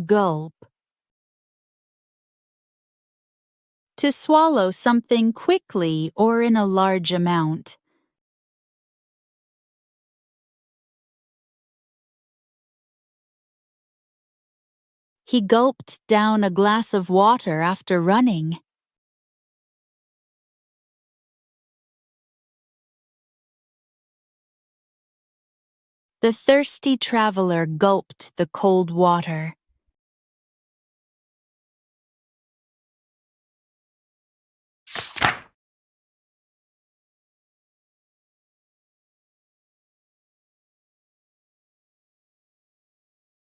Gulp. To swallow something quickly or in a large amount. He gulped down a glass of water after running. The thirsty traveler gulped the cold water.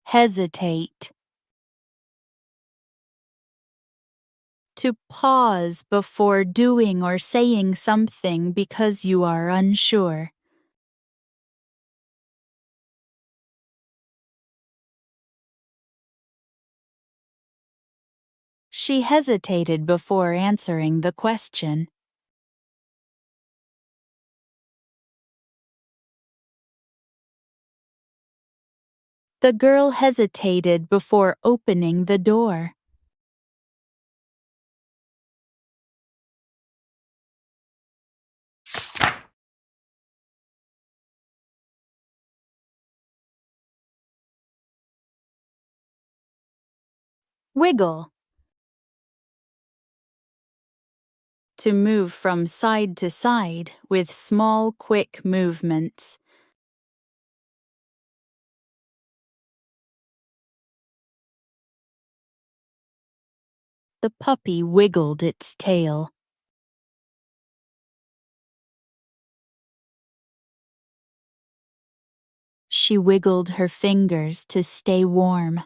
Hesitate. To pause before doing or saying something because you are unsure. She hesitated before answering the question. The girl hesitated before opening the door. Wiggle. To move from side to side with small, quick movements. The puppy wiggled its tail. She wiggled her fingers to stay warm.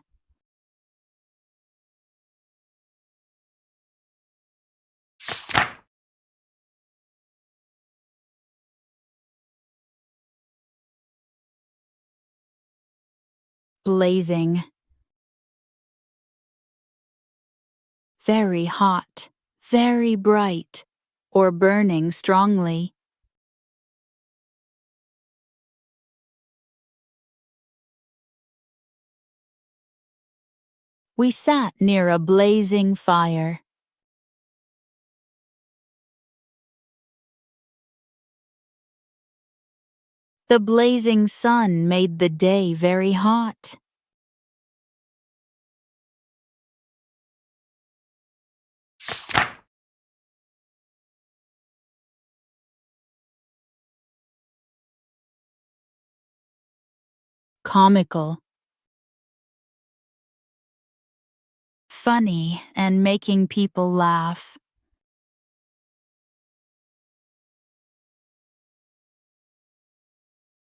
Blazing. Very hot, very bright, or burning strongly. We sat near a blazing fire. The blazing sun made the day very hot. Comical. Funny and making people laugh.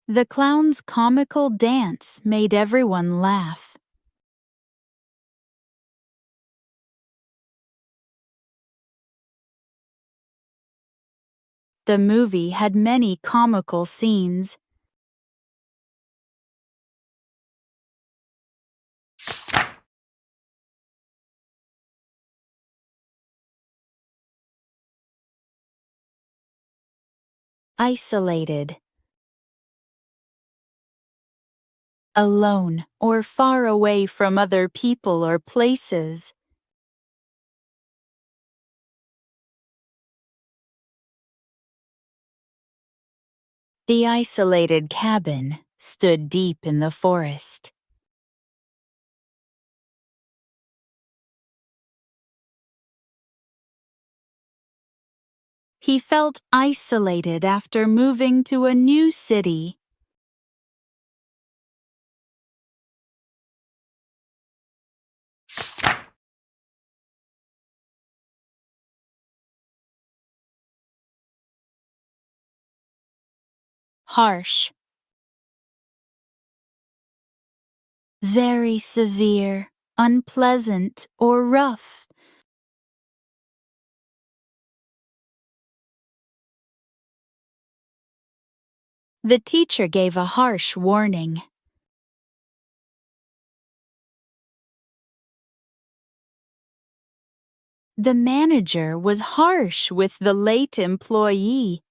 The clown's comical dance made everyone laugh. The movie had many comical scenes. Isolated. Alone or far away from other people or places. The isolated cabin stood deep in the forest. He felt isolated after moving to a new city. Harsh. Very severe, unpleasant, or rough. The teacher gave a harsh warning. The manager was harsh with the late employee.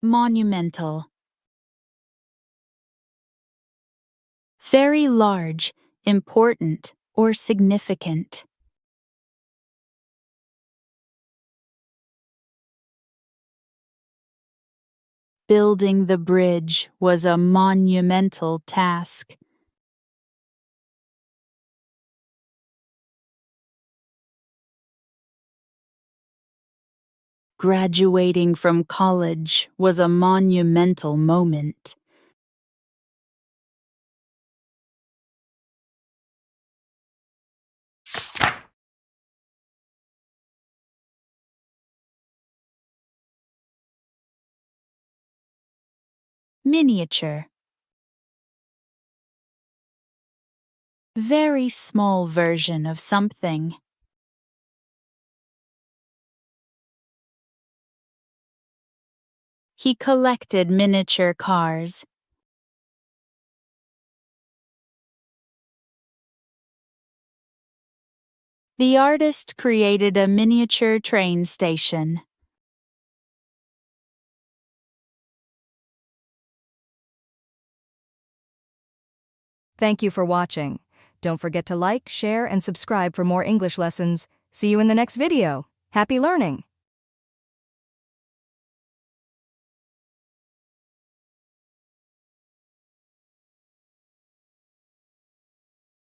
Monumental. Very large, important, or significant. Building the bridge was a monumental task. Graduating from college was a monumental moment. Miniature. Very small version of something. He collected miniature cars. The artist created a miniature train station. Thank you for watching. Don't forget to like, share, and subscribe for more English lessons. See you in the next video. Happy learning!